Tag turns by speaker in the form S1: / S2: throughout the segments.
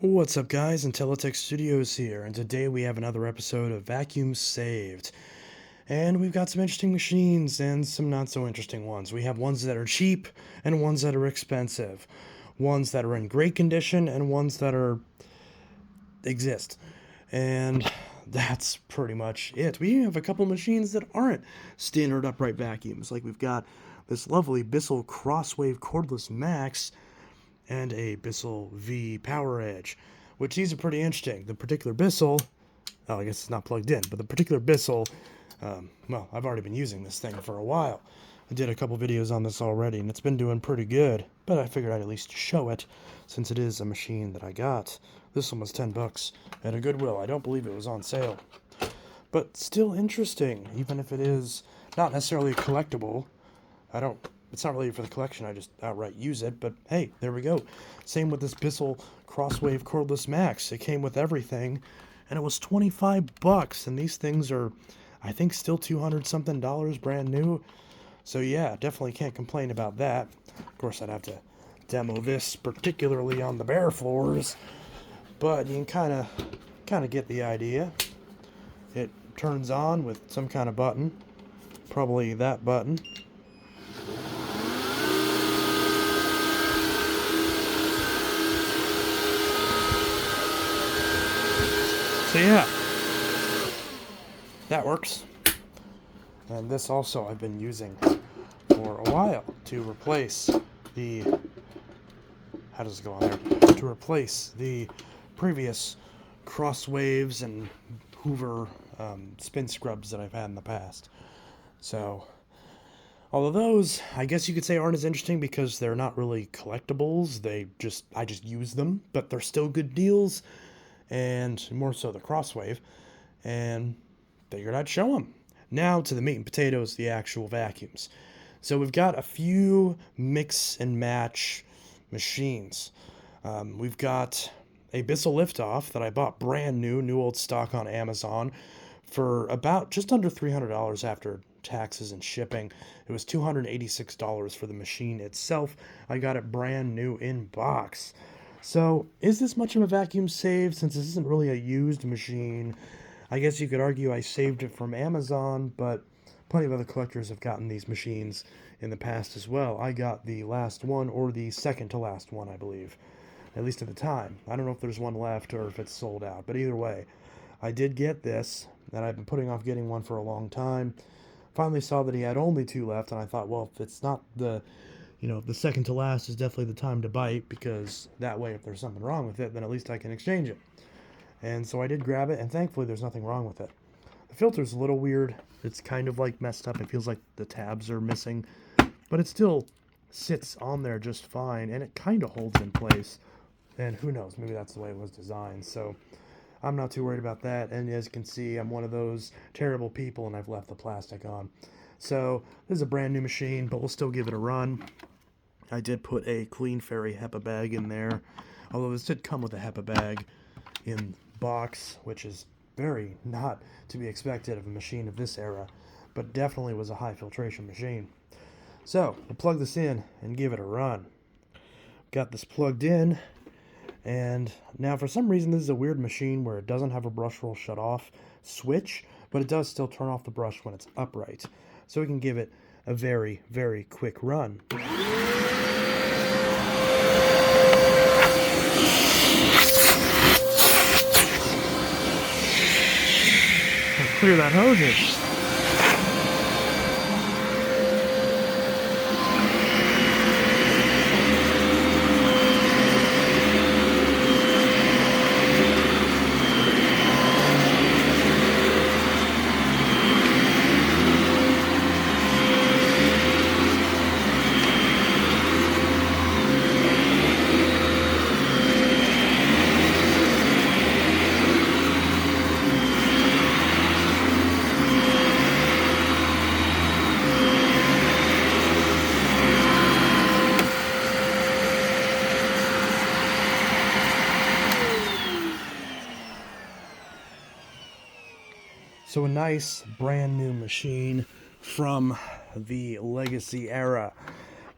S1: What's up, guys? Intellitech Studios here, and today we have another episode of Vacuum Saved. And we've got some interesting machines and some not so interesting ones. We have ones that are cheap and ones that are expensive. Ones that are in great condition and ones that exist. And that's pretty much it. We have a couple machines that aren't standard upright vacuums. Like we've got this lovely Bissell Crosswave Cordless Max and a Bissell V Power Edge, which these are pretty interesting. The particular Bissell, I guess it's not plugged in, but the particular Bissell, well, I've already been using this thing for a while. I did a couple videos on this already, and it's been doing pretty good, but I figured I'd at least show it, since it is a machine that I got. This one was $10 at a Goodwill. I don't believe it was on sale. But still interesting, even if it is not necessarily a collectible. It's not really for the collection, I just outright use it, but hey, there we go. Same with this Bissell Crosswave Cordless Max. It came with everything, and it was $25, and these things are, I think, still $200-something brand new. So yeah, definitely can't complain about that. Of course, I'd have to demo this, particularly on the bare floors, but you can kind of get the idea. It turns on with some kind of button, probably that button. So yeah, that works. And this also I've been using for a while to replace the, how does it go on there? To replace the previous Crosswaves and Hoover spin scrubs that I've had in the past. So, although those, I guess you could say, aren't as interesting because they're not really collectibles. I just use them, but they're still good deals. And more so the Crosswave, and figured I'd show them. Now to the meat and potatoes, the actual vacuums. So we've got a few mix and match machines. We've got a Bissell Liftoff that I bought brand new old stock on Amazon for about just under $300 after taxes and shipping. It was $286 for the machine itself. I got it brand new in box. So, is this much of a vacuum save since this isn't really a used machine? I guess you could argue I saved it from Amazon, but plenty of other collectors have gotten these machines in the past as well. I got the last one, or the second to last one, I believe. At least at the time. I don't know if there's one left or if it's sold out, but either way, I did get this, and I've been putting off getting one for a long time. Finally saw that he had only two left, and I thought, well, if it's not the second to last is definitely the time to bite, because that way if there's something wrong with it, then at least I can exchange it. And so I did grab it, and thankfully there's nothing wrong with it. The filter's a little weird. It's kind of like messed up. It feels like the tabs are missing, but it still sits on there just fine, and it kind of holds in place. And who knows, maybe that's the way it was designed. So I'm not too worried about that. And as you can see, I'm one of those terrible people, and I've left the plastic on. So this is a brand new machine, but we'll still give it a run. I did put a Clean Fairy HEPA bag in there, although this did come with a HEPA bag in box, which is very not to be expected of a machine of this era, but definitely was a high filtration machine. So we'll plug this in and give it a run. Got this plugged in, and now for some reason this is a weird machine where it doesn't have a brush roll shut off switch, but it does still turn off the brush when it's upright. So we can give it a very, very quick run. Clear that hosage. So a nice brand new machine from the Legacy era.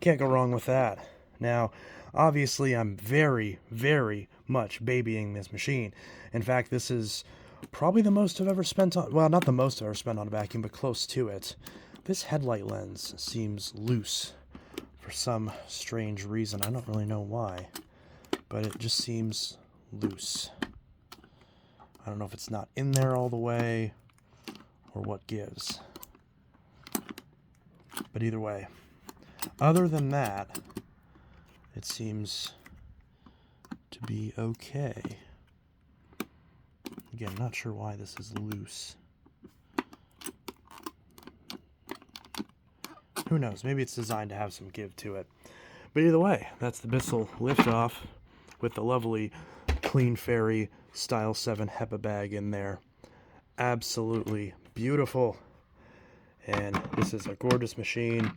S1: Can't go wrong with that. Now, Obviously, I'm very, very much babying this machine. In fact, this is probably the most I've ever spent on, well, not the most I've ever spent on a vacuum, but close to it. This headlight lens seems loose for some strange reason. I don't really know why, but it just seems loose. I don't know if it's not in there all the way or what gives. But either way, other than that, it seems to be okay. Again, not sure why this is loose. Who knows? Maybe it's designed to have some give to it. But either way, that's the Bissell liftoff with the lovely Clean Fairy Style 7 HEPA bag in there. Absolutely beautiful. And this is a gorgeous machine.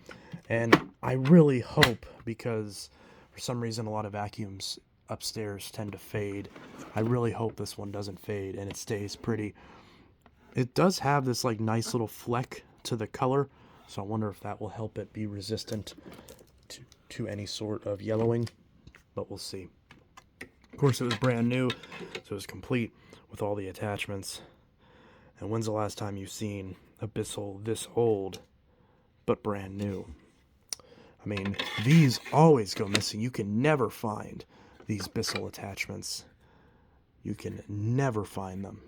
S1: And I really hope, because for some reason a lot of vacuums upstairs tend to fade, I really hope this one doesn't fade and it stays pretty. It does have this like nice little fleck to the color, so I wonder if that will help it be resistant to any sort of yellowing, but we'll see. Of course, it was brand new, so it was complete with all the attachments. And when's the last time you've seen a Bissell this old but brand new? I mean, these always go missing. You can never find these Bissell attachments. You can never find them.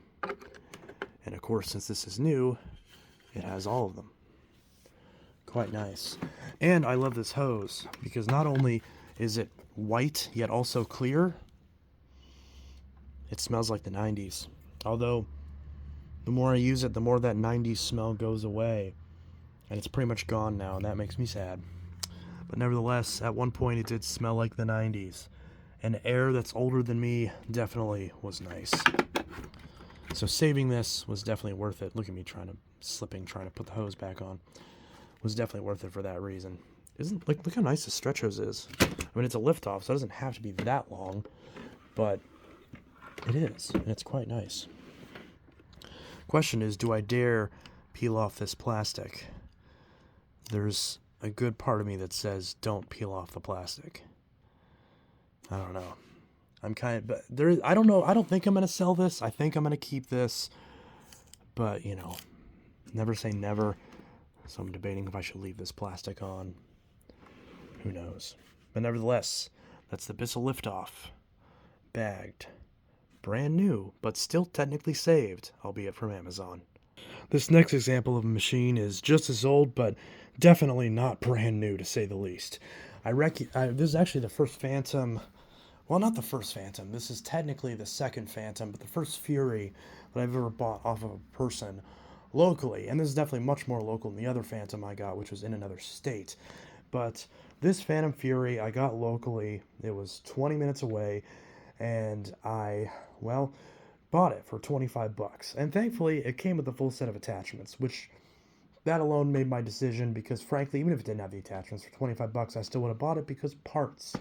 S1: And of course, since this is new, it has all of them. Quite nice. And I love this hose because not only is it white yet also clear, it smells like the 90s. Although the more I use it, the more that 90s smell goes away. And it's pretty much gone now, and that makes me sad. But nevertheless, at one point it did smell like the 90s. And air that's older than me definitely was nice. So saving this was definitely worth it. Look at me trying to put the hose back on. Was definitely worth it for that reason. Look how nice the stretch hose is. I mean, it's a liftoff, so it doesn't have to be that long, but it is, and it's quite nice. Question is, do I dare peel off this plastic? There's a good part of me that says don't peel off the plastic. I don't know. I don't know. I don't think I'm going to sell this. I think I'm going to keep this, but you know, never say never. So I'm debating if I should leave this plastic on. Who knows? But nevertheless, that's the Bissell liftoff. Bagged. Brand new, but still technically saved, albeit from Amazon. This next example of a machine is just as old, but definitely not brand new, to say the least. This is actually the first Fantom. Well, not the first Fantom. This is technically the second Fantom, but the first Fury that I've ever bought off of a person locally. And this is definitely much more local than the other Fantom I got, which was in another state. But this Fantom Fury I got locally. It was 20 minutes away, and I bought it for 25 bucks. And thankfully, it came with a full set of attachments, which that alone made my decision, because frankly, even if it didn't have the attachments, for 25 bucks, I still would have bought it, because parts,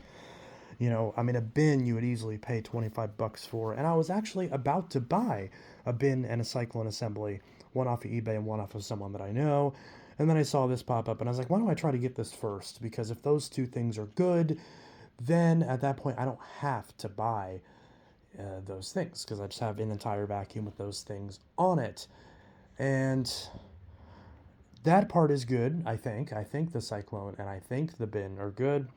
S1: you know, I mean, a bin you would easily pay 25 bucks for. And I was actually about to buy a bin and a cyclone assembly, one off of eBay and one off of someone that I know. And then I saw this pop up, and I was like, why don't I try to get this first? Because if those two things are good, then at that point, I don't have to buy those things, because I just have an entire vacuum with those things on it. And that part is good, I think. I think the cyclone and I think the bin are good.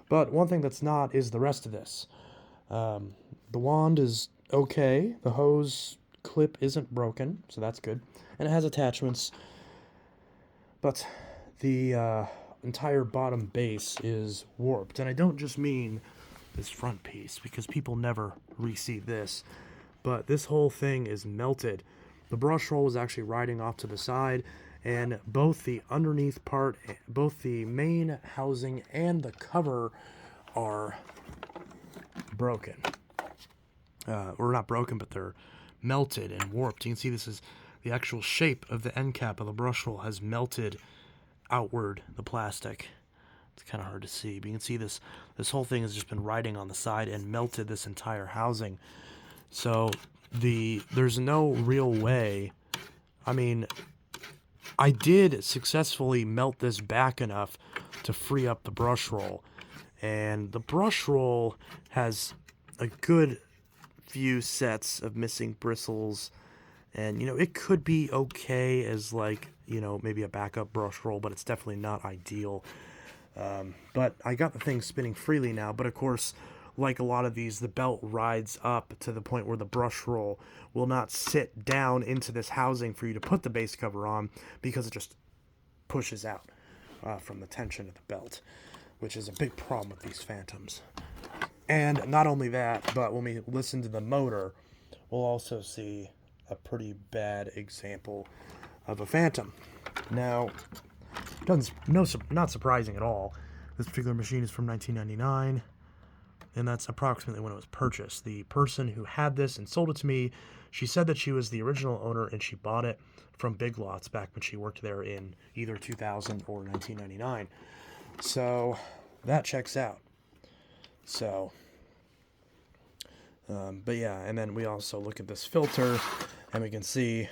S1: But one thing that's not is the rest of this. The wand is okay. The hose clip isn't broken, so that's good. And it has attachments. But the entire bottom base is warped. And I don't just mean this front piece, because people never re-see this. But this whole thing is melted. The brush roll is actually riding off to the side, and both the underneath part, both the main housing and the cover are broken. Or not broken, but they're melted and warped. You can see this is the actual shape of the end cap of the brush roll has melted outward, the plastic. It's kind of hard to see, but you can see this whole thing has just been riding on the side and melted this entire housing. So there's no real way. I mean, I did successfully melt this back enough to free up the brush roll, And the brush roll has a good few sets of missing bristles, and it could be okay as like maybe a backup brush roll, but it's definitely not ideal. But I got the thing spinning freely now, but of course, like a lot of these, the belt rides up to the point where the brush roll will not sit down into this housing for you to put the base cover on, because it just pushes out from the tension of the belt, which is a big problem with these Fantoms. And not only that, but when we listen to the motor, we'll also see a pretty bad example of a Fantom. Now, not surprising at all. This particular machine is from 1999, and that's approximately when it was purchased. The person who had this and sold it to me, she said that she was the original owner, and she bought it from Big Lots back when she worked there in either 2000 or 1999. So that checks out. So, but yeah, and then we also look at this filter, and we can see,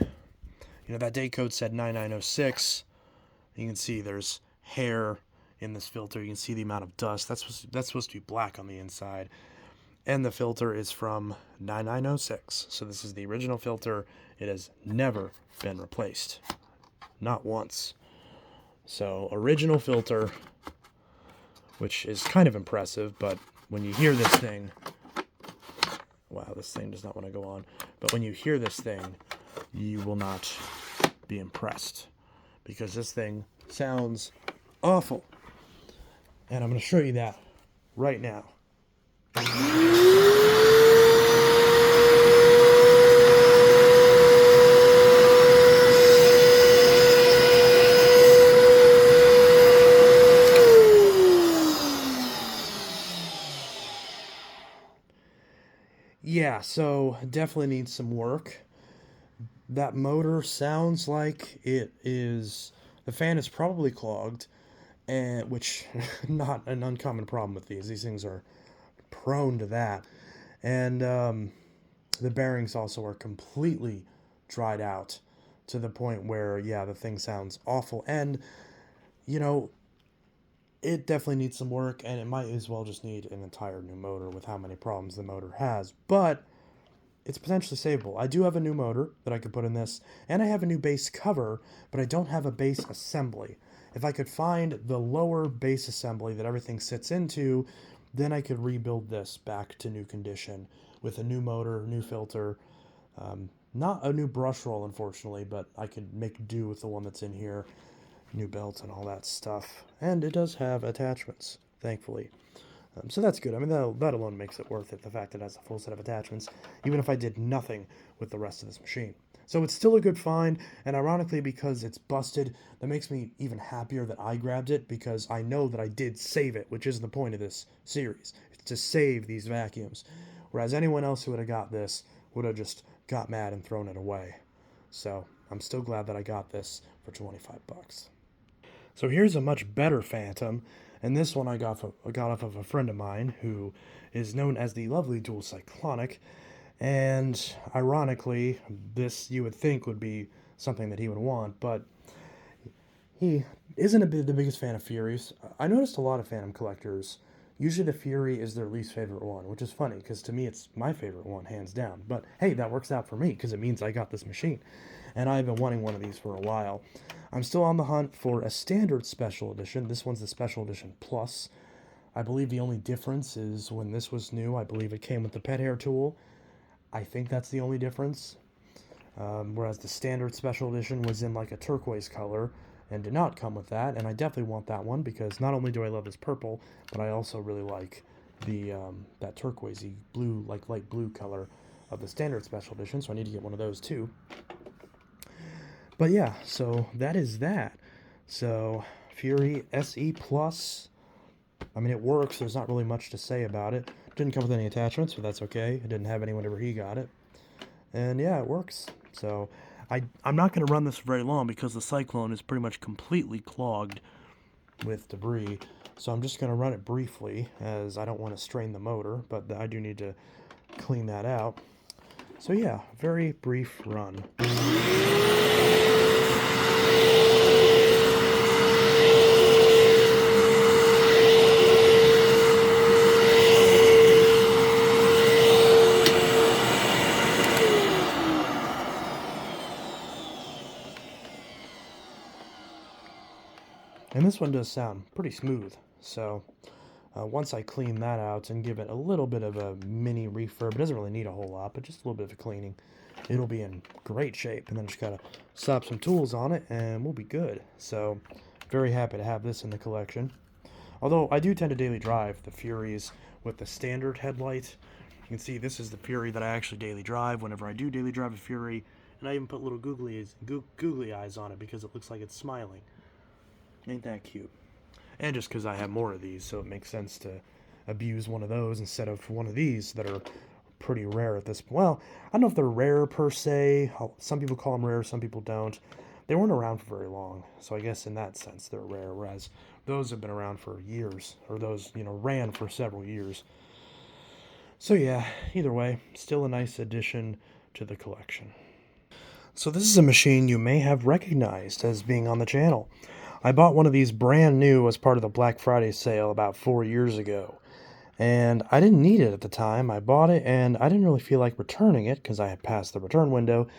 S1: that date code said 9906. You can see there's hair in this filter. You can see the amount of dust. That's supposed to be black on the inside. And the filter is from 9906. So this is the original filter. It has never been replaced. Not once. So original filter, which is kind of impressive, but when you hear this thing, wow, this thing does not want to go on. But when you hear this thing, you will not be impressed, because this thing sounds awful. And I'm going to show you that right now. Yeah, so definitely needs some work. That motor sounds like it is, the fan is probably clogged, and which not an uncommon problem with these. These things are prone to that. And the bearings also are completely dried out to the point where, yeah, the thing sounds awful. And, it definitely needs some work, and it might as well just need an entire new motor with how many problems the motor has. But it's potentially savable. I do have a new motor that I could put in this, and I have a new base cover, but I don't have a base assembly. If I could find the lower base assembly that everything sits into, then I could rebuild this back to new condition with a new motor, new filter, not a new brush roll, unfortunately, but I could make do with the one that's in here, new belt and all that stuff. And it does have attachments, thankfully. So that's good. I mean, that alone makes it worth it, the fact that it has a full set of attachments, even if I did nothing with the rest of this machine. So it's still a good find, and ironically, because it's busted, that makes me even happier that I grabbed it, because I know that I did save it, which is the point of this series. It's to save these vacuums. Whereas anyone else who would have got this would have just got mad and thrown it away. So I'm still glad that I got this for 25 bucks. So here's a much better Fantom, and this one I got off of a friend of mine who is known as the lovely Dual Cyclonic, and ironically, this you would think would be something that he would want, but he isn't the biggest fan of Furies. I noticed a lot of Fantom collectors, usually the Fury is their least favorite one, which is funny, because to me it's my favorite one, hands down. But hey, that works out for me, because it means I got this machine, and I've been wanting one of these for a while. I'm still on the hunt for a standard special edition. This one's the special edition plus. I believe the only difference is when this was new, I believe it came with the pet hair tool. I think that's the only difference. Whereas the standard special edition was in like a turquoise color and did not come with that. And I definitely want that one, because not only do I love this purple, but I also really like the that turquoisey blue, like light blue color of the standard special edition. So I need to get one of those too. But yeah, so that is that. So Fury SE Plus, I mean, it works. There's not really much to say about it. Didn't come with any attachments, but that's okay. It didn't have any whenever he got it. And yeah, it works. So I'm not going to run this for very long, because the Cyclone is pretty much completely clogged with debris. So I'm just going to run it briefly, as I don't want to strain the motor, but I do need to clean that out. So yeah, very brief run. And this one does sound pretty smooth. So once I clean that out and give it a little bit of a mini refurb, it doesn't really need a whole lot, but just a little bit of a cleaning, it'll be in great shape. And then just gotta slap some tools on it and we'll be good. So very happy to have this in the collection. Although I do tend to daily drive the Furies with the standard headlight. You can see this is the Fury that I actually daily drive whenever I do daily drive a Fury. And I even put little googly eyes on it because it looks like it's smiling. Ain't that cute? And just because I have more of these, so it makes sense to abuse one of those instead of one of these that are pretty rare at this point. Well, I don't know if they're rare per se. Some people call them rare, some people don't. They weren't around for very long, so I guess in that sense they're rare, whereas those have been around for years, or those, ran for several years. So yeah, either way, still a nice addition to the collection. So this is a machine you may have recognized as being on the channel. I bought one of these brand new as part of the Black Friday sale about 4 years ago. And I didn't need it at the time. I bought it and I didn't really feel like returning it because I had passed the return window.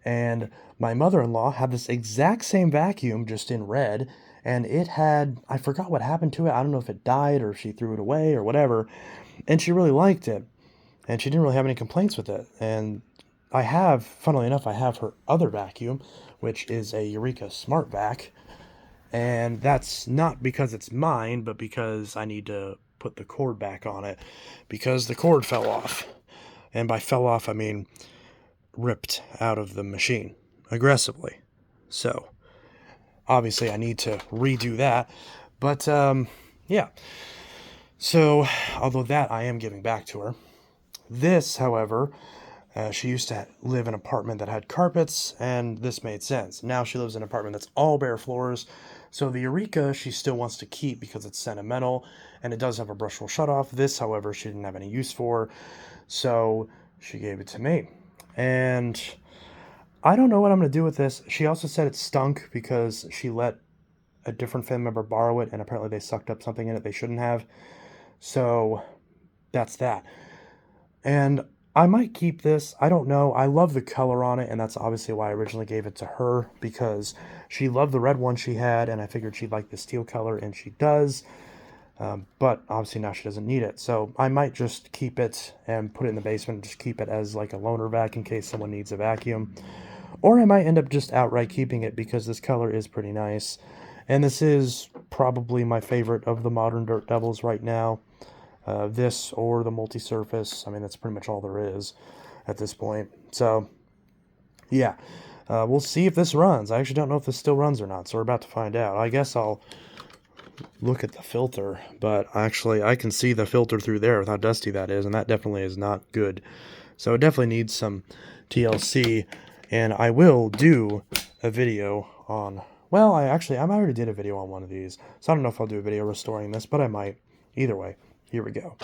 S1: And my mother-in-law had this exact same vacuum, just in red. And it had, I forgot what happened to it. I don't know if it died or if she threw it away or whatever. And she really liked it. And she didn't really have any complaints with it. And funnily enough, I have her other vacuum, which is a Eureka Smart Vac. And that's not because it's mine, but because I need to put the cord back on it because the cord fell off. And by fell off, I mean ripped out of the machine aggressively. So obviously I need to redo that. But yeah. So although that I am giving back to her. This, however, she used to live in an apartment that had carpets, and this made sense. Now she lives in an apartment that's all bare floors. So the Eureka she still wants to keep because it's sentimental, and it does have a brushable shutoff. This, however, she didn't have any use for, so she gave it to me. And I don't know what I'm going to do with this. She also said it stunk because she let a different family member borrow it, and apparently they sucked up something in it they shouldn't have. So that's that. And I might keep this. I don't know. I love the color on it, and that's obviously why I originally gave it to her, because she loved the red one she had, and I figured she'd like the steel color, and she does. But obviously now she doesn't need it. So I might just keep it and put it in the basement and just keep it as like a loaner vac in case someone needs a vacuum. Or I might end up just outright keeping it because this color is pretty nice. And this is probably my favorite of the modern Dirt Devils right now. This or the multi-surface. I mean, that's pretty much all there is at this point. So, yeah. We'll see if this runs. I actually don't know if this still runs or not, so we're about to find out. I guess I'll look at the filter, but actually I can see the filter through there with how dusty that is, and that definitely is not good. So it definitely needs some TLC, and I will do a video on... Well, I already did a video on one of these, so I don't know if I'll do a video restoring this, but I might. Either way. Here we go.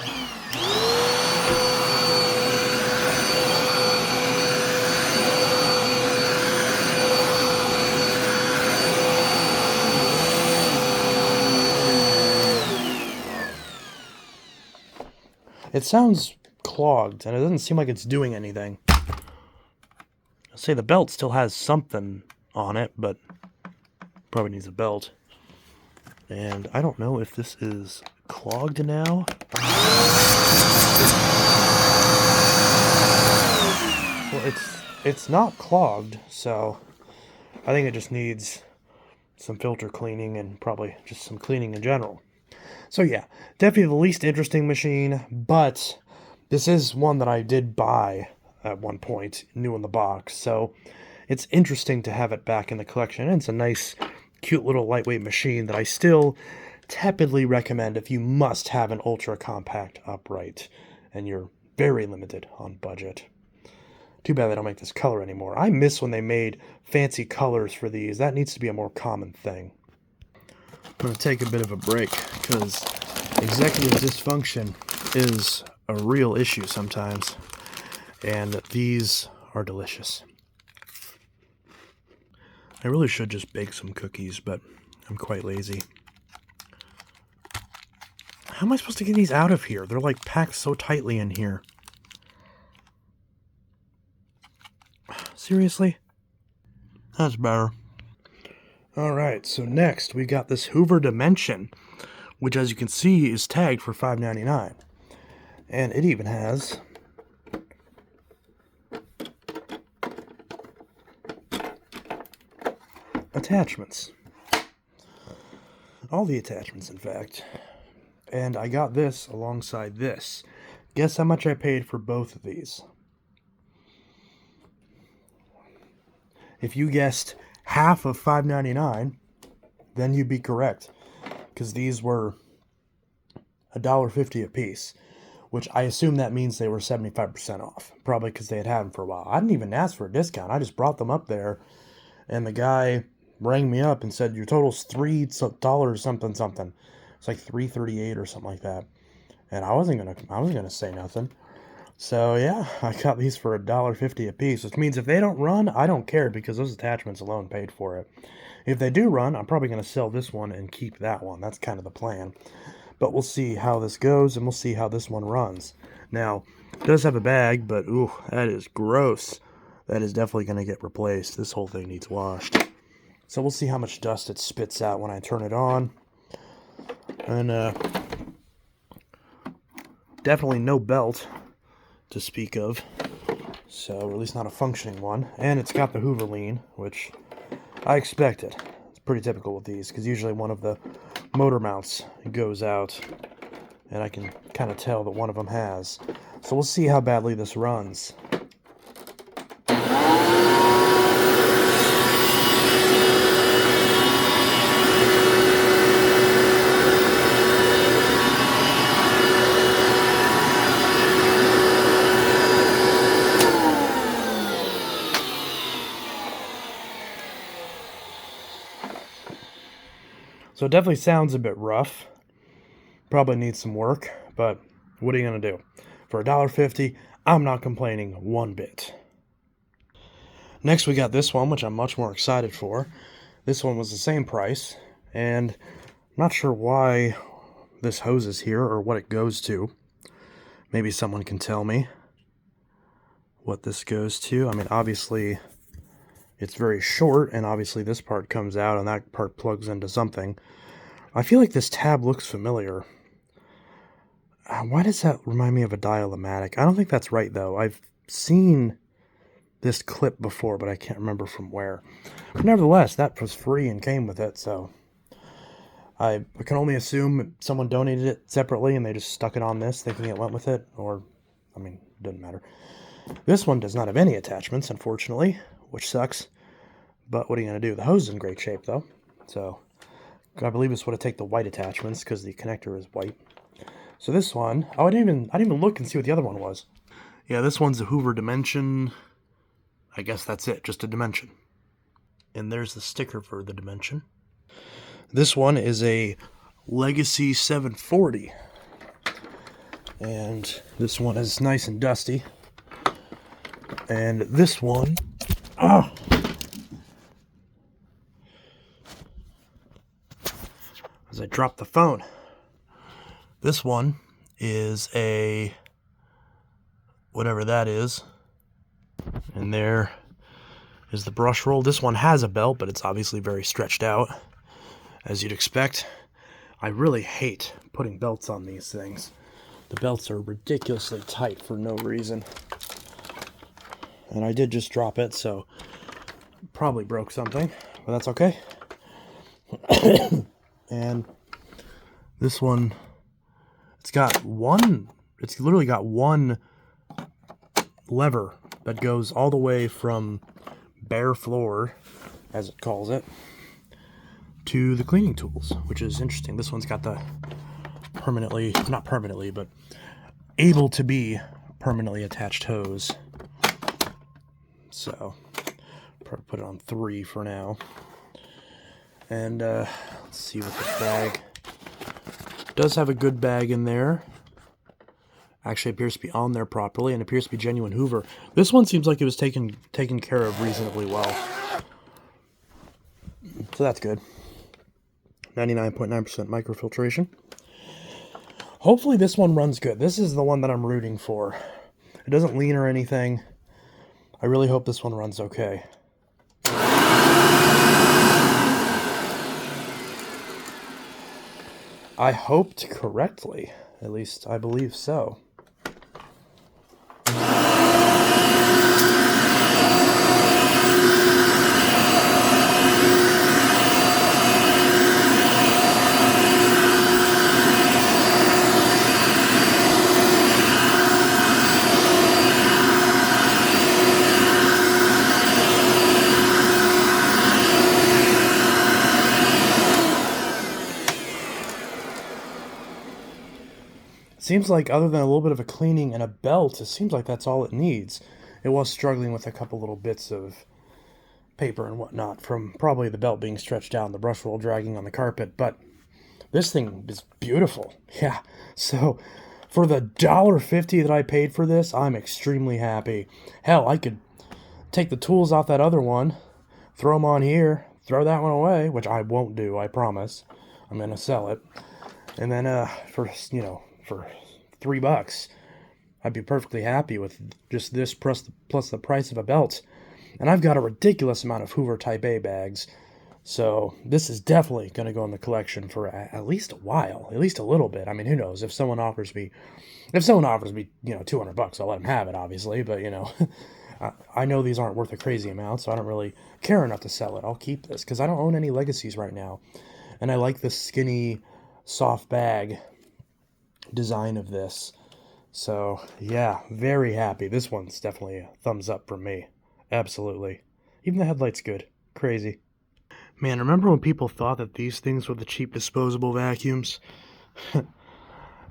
S1: It sounds clogged, and it doesn't seem like it's doing anything. I'll say the belt still has something on it, but probably needs a belt. And I don't know if this is clogged now. Well, it's not clogged, so I think it just needs some filter cleaning and probably just some cleaning in general. So yeah, definitely the least interesting machine, but this is one that I did buy at one point, new in the box, so it's interesting to have it back in the collection, and it's a nice, cute little lightweight machine that I still tepidly recommend if you must have an ultra compact upright and you're very limited on budget. Too bad they don't make this color anymore. I miss when they made fancy colors for these. That needs to be a more common thing. I'm going to take a bit of a break because executive dysfunction is a real issue sometimes, and these are delicious. I really should just bake some cookies, but I'm quite lazy. How am I supposed to get these out of here? They're like packed so tightly in here. Seriously? That's better. Alright, so next we got this Hoover Dimension, which as you can see is tagged for $5.99. And it even has attachments. All the attachments, in fact. And I got this alongside this. Guess how much I paid for both of these? If you guessed half of $5.99, then you'd be correct. Because these were $1.50 a piece. Which I assume that means they were 75% off. Probably because they had them for a while. I didn't even ask for a discount. I just brought them up there. And the guy rang me up and said, your total's $3 something something. It's like $3.38 or something like that. And I wasn't gonna say nothing. So yeah, I got these for $1.50 a piece, which means if they don't run, I don't care because those attachments alone paid for it. If they do run, I'm probably gonna sell this one and keep that one. That's kind of the plan. But we'll see how this goes, and we'll see how this one runs. Now, it does have a bag, but ooh, that is gross. That is definitely gonna get replaced. This whole thing needs washed. So we'll see how much dust it spits out when I turn it on. And definitely no belt to speak of, so or at least not a functioning one. And it's got the Hoover lean, which I expected. It's pretty typical with these because usually one of the motor mounts goes out, and I can kind of tell that one of them has. So we'll see how badly this runs. So it definitely sounds a bit rough. Probably needs some work, but what are you going to do? For $1.50, I'm not complaining one bit. Next we got this one, which I'm much more excited for. This one was the same price, and I'm not sure why this hose is here or what it goes to. Maybe someone can tell me what this goes to. I mean, obviously it's very short, and obviously this part comes out and that part plugs into something. I feel like this tab looks familiar. Why does that remind me of a dial-o-matic? I don't think that's right, though. I've seen this clip before, but I can't remember from where. But nevertheless, that was free and came with it, so I can only assume someone donated it separately and they just stuck it on this thinking it went with it, or, I mean, it doesn't matter. This one does not have any attachments, unfortunately, which sucks. But what are you going to do? The hose is in great shape, though. So I believe this would have taken the white attachments because the connector is white. So this one, oh, I didn't even look and see what the other one was. Yeah, this one's a Hoover Dimension. I guess that's it, just a Dimension. And there's the sticker for the Dimension. This one is a Legacy 740. And this one is nice and dusty. And this one, as I drop the phone. This one is a whatever that is. And there is the brush roll. This one has a belt, but it's obviously very stretched out, as you'd expect. I really hate putting belts on these things. The belts are ridiculously tight for no reason. And I did just drop it, so probably broke something, but that's okay. And this one, it's literally got one lever that goes all the way from bare floor, as it calls it, to the cleaning tools, which is interesting. This one's got the not permanently, but able to be permanently attached hose. So, probably put it on 3 for now. And let's see what this bag does have. A good bag in there. Actually appears to be on there properly and appears to be genuine Hoover. This one seems like it was taken care of reasonably well. So that's good. 99.9% microfiltration. Hopefully this one runs good. This is the one that I'm rooting for. It doesn't lean or anything. I really hope this one runs okay. I hoped correctly. At least I believe so. Seems like other than a little bit of a cleaning and a belt, it seems like that's all it needs. It was struggling with a couple little bits of paper and whatnot from probably the belt being stretched out and the brush roll dragging on the carpet, but this thing is beautiful. Yeah, so for the $1.50 that I paid for this, I'm extremely happy. Hell, I could take the tools off that other one, throw them on here, throw that one away, which I won't do, I promise. I'm going to sell it. And then for $3, I'd be perfectly happy with just this plus the price of a belt. And I've got a ridiculous amount of Hoover Type A bags, so this is definitely going to go in the collection for at least a while, at least a little bit. I mean, who knows? If someone offers me, $200, I'll let them have it, obviously. But I know these aren't worth a crazy amount, so I don't really care enough to sell it. I'll keep this because I don't own any legacies right now, and I like the skinny, soft bag design of this. So yeah, very happy. This one's definitely a thumbs up from me. Absolutely. Even the headlight's good. Crazy. Man, remember when people thought that these things were the cheap disposable vacuums?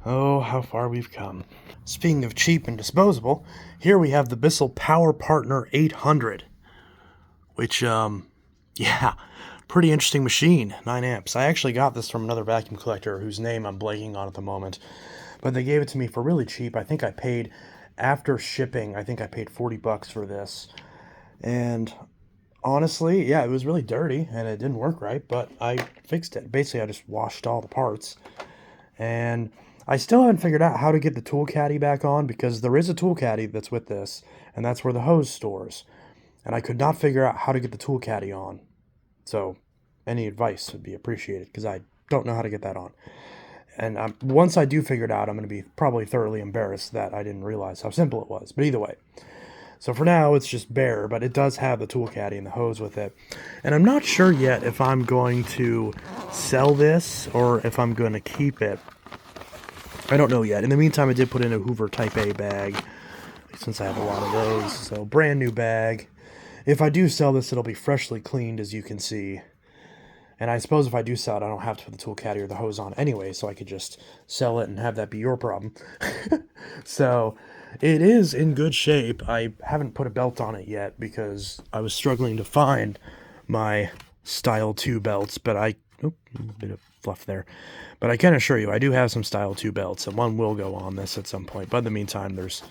S1: Oh, how far we've come. Speaking of cheap and disposable, here we have the Bissell Power Partner 800. Which, yeah, pretty interesting machine. 9 amps. I actually got this from another vacuum collector whose name I'm blanking on at the moment. But they gave it to me for really cheap. I think I paid, after shipping, I think I paid $40 for this. And honestly, yeah, it was really dirty and it didn't work right, but I fixed it. Basically, I just washed all the parts. And I still haven't figured out how to get the tool caddy back on because there is a tool caddy that's with this, and that's where the hose stores. And I could not figure out how to get the tool caddy on. So any advice would be appreciated because I don't know how to get that on. And once I do figure it out, I'm going to be probably thoroughly embarrassed that I didn't realize how simple it was. But either way. So for now, it's just bare, but it does have the tool caddy and the hose with it. And I'm not sure yet if I'm going to sell this or if I'm going to keep it. I don't know yet. In the meantime, I did put in a Hoover Type A bag, since I have a lot of those. So brand new bag. If I do sell this, it'll be freshly cleaned, as you can see. And I suppose if I do sell it, I don't have to put the tool caddy or the hose on anyway, so I could just sell it and have that be your problem. So it is in good shape. I haven't put a belt on it yet because I was struggling to find my Style 2 belts, but a bit of fluff there. But I can assure you, I do have some Style 2 belts, and one will go on this at some point. But in the meantime, there's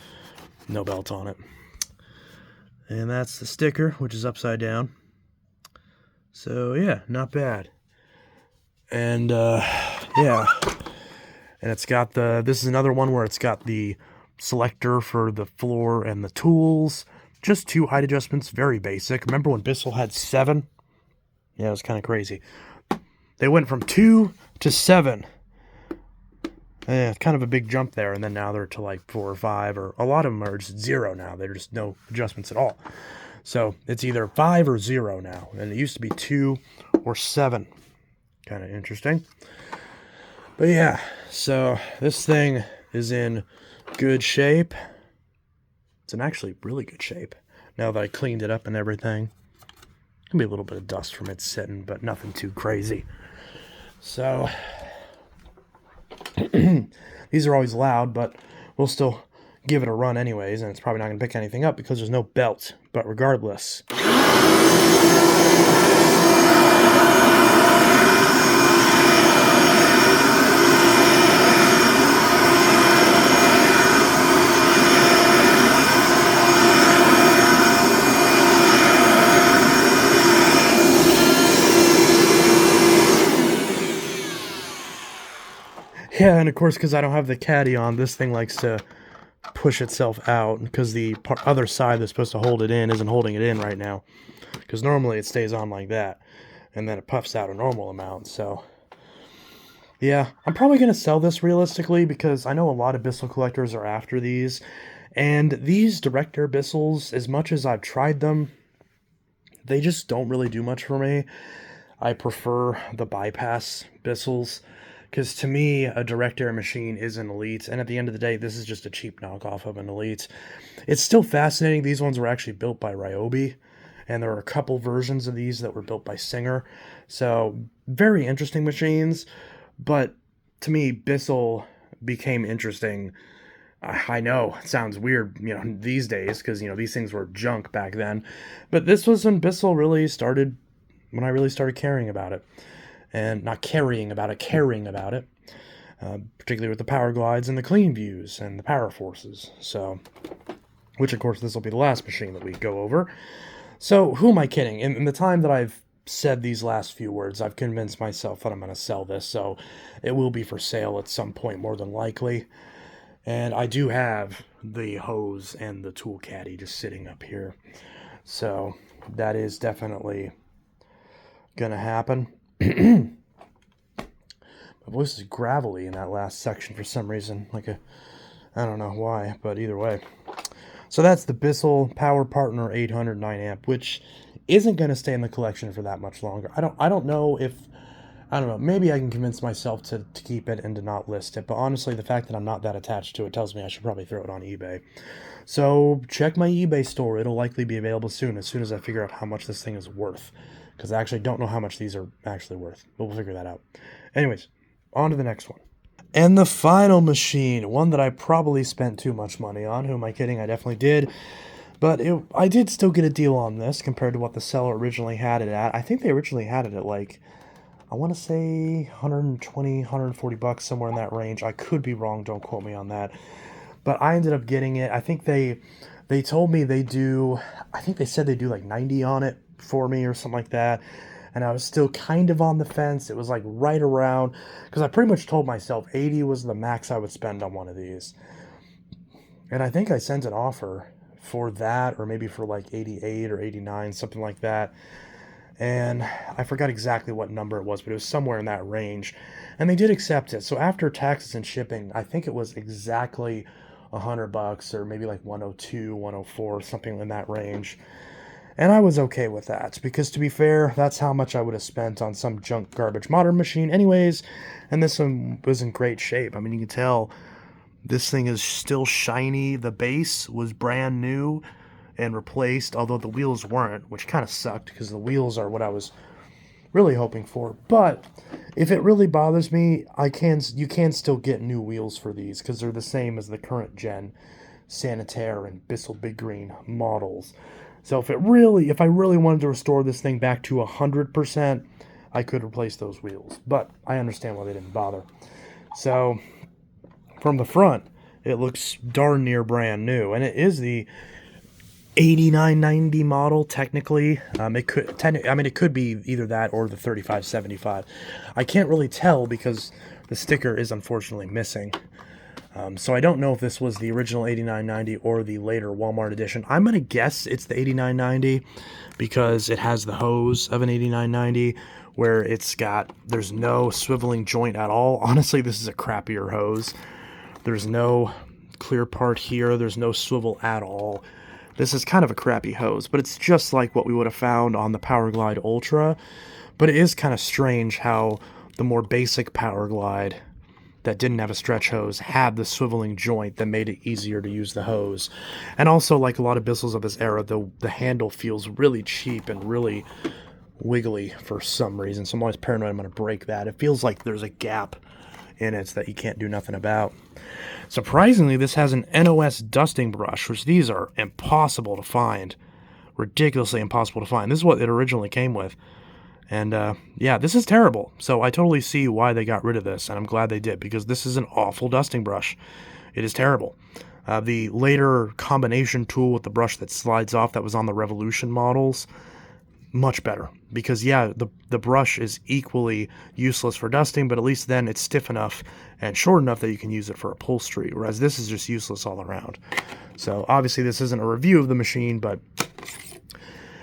S1: no belt on it. And that's the sticker, which is upside down. So yeah, not bad. And yeah, and it's got this is another one where it's got the selector for the floor and the tools. Just 2 height adjustments, very basic. Remember when Bissell had 7? Yeah, it was kind of crazy. They went from 2 to 7. Yeah, kind of a big jump there, and then now they're to like 4 or 5, or a lot of them are just 0 now. They're just no adjustments at all. So it's either 5 or 0 now, and it used to be 2 or 7. Kind of interesting. But yeah, so this thing is in good shape. It's in actually really good shape now that I cleaned it up and everything. Can be a little bit of dust from it sitting, but nothing too crazy. So these are always loud, but we'll still give it a run anyways, and it's probably not going to pick anything up because there's no belt. But regardless, yeah, and of course, because I don't have the caddy on, this thing likes to push itself out because the other side that's supposed to hold it in isn't holding it in right now. Because normally it stays on like that, and then it puffs out a normal amount. So Yeah, I'm probably going to sell this realistically because I know a lot of Bissell collectors are after these. And these direct air Bissells, as much as I've tried them, they just don't really do much for me. I prefer the bypass Bissells because to me, a direct air machine is an Elite. And at the end of the day, this is just a cheap knockoff of an Elite. It's still fascinating. These ones were actually built by Ryobi. And there are a couple versions of these that were built by Singer. So, very interesting machines. But to me, Bissell became interesting. I know it sounds weird, these days because these things were junk back then. But this was when Bissell really started, when I really started caring about it, and not carrying about it, caring about it. Particularly with the power glides and the clean views and the power forces. So, which of course this will be the last machine that we go over. So, who am I kidding? In the time that I've said these last few words, I've convinced myself that I'm going to sell this, so it will be for sale at some point, more than likely. And I do have the hose and the tool caddy just sitting up here. So, that is definitely going to happen. My voice is gravelly in that last section for some reason. I don't know why, but either way. So that's the Bissell Power Partner 800 9-amp, which isn't going to stay in the collection for that much longer. I don't know. Maybe I can convince myself to keep it and to not list it. But honestly, the fact that I'm not that attached to it tells me I should probably throw it on eBay. So check my eBay store. It'll likely be available soon as I figure out how much this thing is worth. Because I actually don't know how much these are actually worth. But we'll figure that out. Anyways, on to the next one. And the final machine, one that I probably spent too much money on. Who am I kidding? I definitely did. But I did still get a deal on this compared to what the seller originally had it at. I think they originally had it at I want to say 120, 140 bucks, somewhere in that range. I could be wrong. Don't quote me on that. But I ended up getting it. I think they told me they said they do 90 on it for me or something like that. And I was still kind of on the fence. It was right around, because I pretty much told myself 80 was the max I would spend on one of these. And I think I sent an offer for that, or maybe for 88 or 89, something like that. And I forgot exactly what number it was, but it was somewhere in that range. And they did accept it. So after taxes and shipping, I think it was exactly $100, or maybe 102, 104, something in that range. And I was okay with that, because to be fair, that's how much I would have spent on some junk garbage modern machine anyways, and this one was in great shape. I mean, you can tell this thing is still shiny. The base was brand new and replaced, although the wheels weren't, which kind of sucked, because the wheels are what I was really hoping for. But if it really bothers me, you can still get new wheels for these, because they're the same as the current gen Sanitaire and Bissell Big Green models. So if I really wanted to restore this thing back to 100%, I could replace those wheels. But I understand why they didn't bother. So from the front, it looks darn near brand new, and it is the 8990 model technically. It could be either that or the 3575. I can't really tell because the sticker is unfortunately missing. So I don't know if this was the original 8990 or the later Walmart edition. I'm going to guess it's the 8990 because it has the hose of an 8990 where there's no swiveling joint at all. Honestly, this is a crappier hose. There's no clear part here. There's no swivel at all. This is kind of a crappy hose, but it's just like what we would have found on the Powerglide Ultra. But it is kind of strange how the more basic Powerglide that didn't have a stretch hose had the swiveling joint that made it easier to use the hose. And also, like a lot of Bissells of this era, the handle feels really cheap and really wiggly for some reason. So I'm always paranoid I'm going to break that. It feels like there's a gap in it that you can't do nothing about. Surprisingly, this has an NOS dusting brush, which these are impossible to find. Ridiculously impossible to find. This is what it originally came with. And, this is terrible. So I totally see why they got rid of this, and I'm glad they did, because this is an awful dusting brush. It is terrible. The later combination tool with the brush that slides off that was on the Revolution models, much better. Because, the brush is equally useless for dusting, but at least then it's stiff enough and short enough that you can use it for upholstery, whereas this is just useless all around. So, obviously, this isn't a review of the machine, but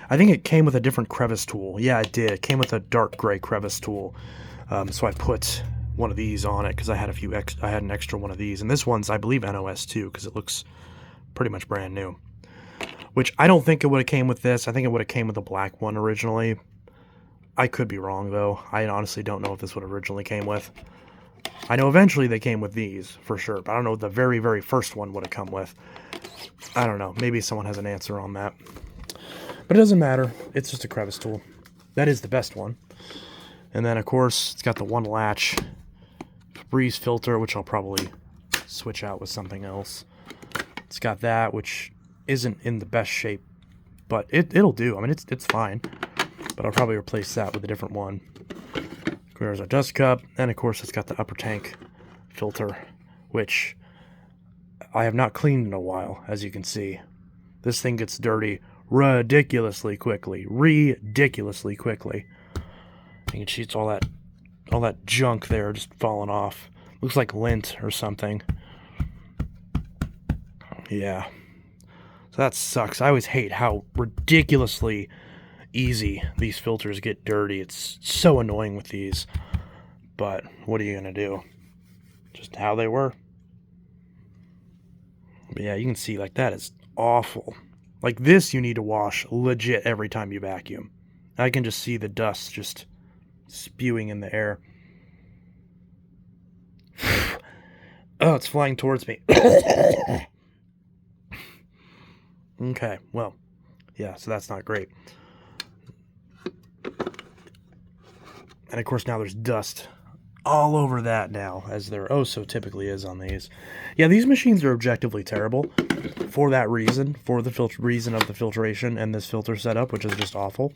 S1: I think it came with a different crevice tool. Yeah, it did. It came with a dark gray crevice tool. So I put one of these on it because I had I had an extra one of these, and this one's, I believe, NOS too, because it looks pretty much brand new. Which I don't think it would have came with this. I think it would have came with the black one originally. I could be wrong though. I honestly don't know if this would originally came with. I know eventually they came with these for sure, but I don't know what the very, very first one would have come with. I don't know. Maybe someone has an answer on that. But it doesn't matter. It's just a crevice tool. That is the best one. And then, of course, it's got the one latch breeze filter, which I'll probably switch out with something else. It's got that, which isn't in the best shape, but it'll do. I mean, it's fine. But I'll probably replace that with a different one. There's our dust cup, and of course, it's got the upper tank filter, which I have not cleaned in a while, as you can see. This thing gets dirty ridiculously quickly. Ridiculously quickly. You can see it's all that junk there just falling off. Looks like lint or something. Yeah. So that sucks. I always hate how ridiculously easy these filters get dirty. It's so annoying with these. But what are you going to do? Just how they were. But yeah, you can see like that is awful. Like this you need to wash legit every time you vacuum. I can just see the dust just spewing in the air. Oh, it's flying towards me. Okay, well, yeah, so that's not great. And of course now there's dust all over that now, as there oh so typically is on these. Yeah, these machines are objectively terrible for that reason, for the reason of the filtration and this filter setup, which is just awful.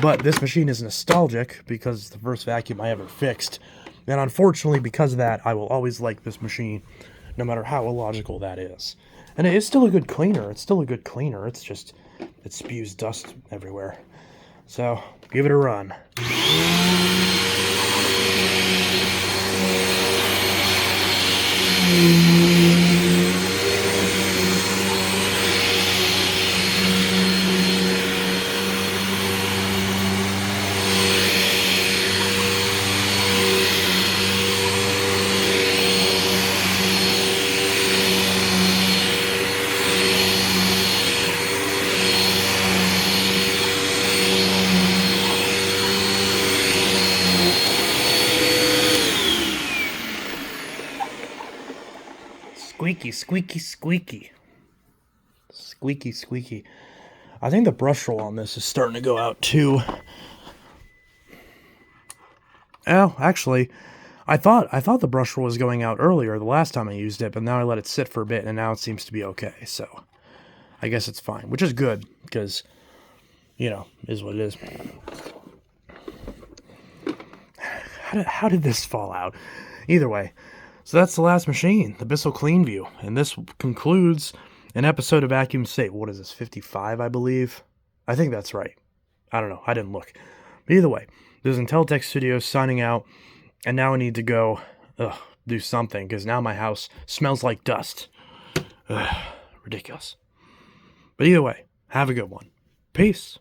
S1: But this machine is nostalgic because it's the first vacuum I ever fixed. And unfortunately, because of that, I will always like this machine, no matter how illogical that is. And it is still a good cleaner. It's still a good cleaner. It's just, it spews dust everywhere. So, give it a run. Squeaky, squeaky, squeaky. Squeaky, squeaky. I think the brush roll on this is starting to go out too. Oh, actually, I thought the brush roll was going out earlier the last time I used it, but now I let it sit for a bit and now it seems to be okay. So, I guess it's fine, which is good because, you know, is what it is. How did this fall out? Either way. So that's the last machine, the Bissell Cleanview. And this concludes an episode of Vacuum State. What is this, 55, I believe? I think that's right. I don't know. I didn't look. But either way, this is Intellitech Studios signing out. And now I need to go do something because now my house smells like dust. Ridiculous. But either way, have a good one. Peace.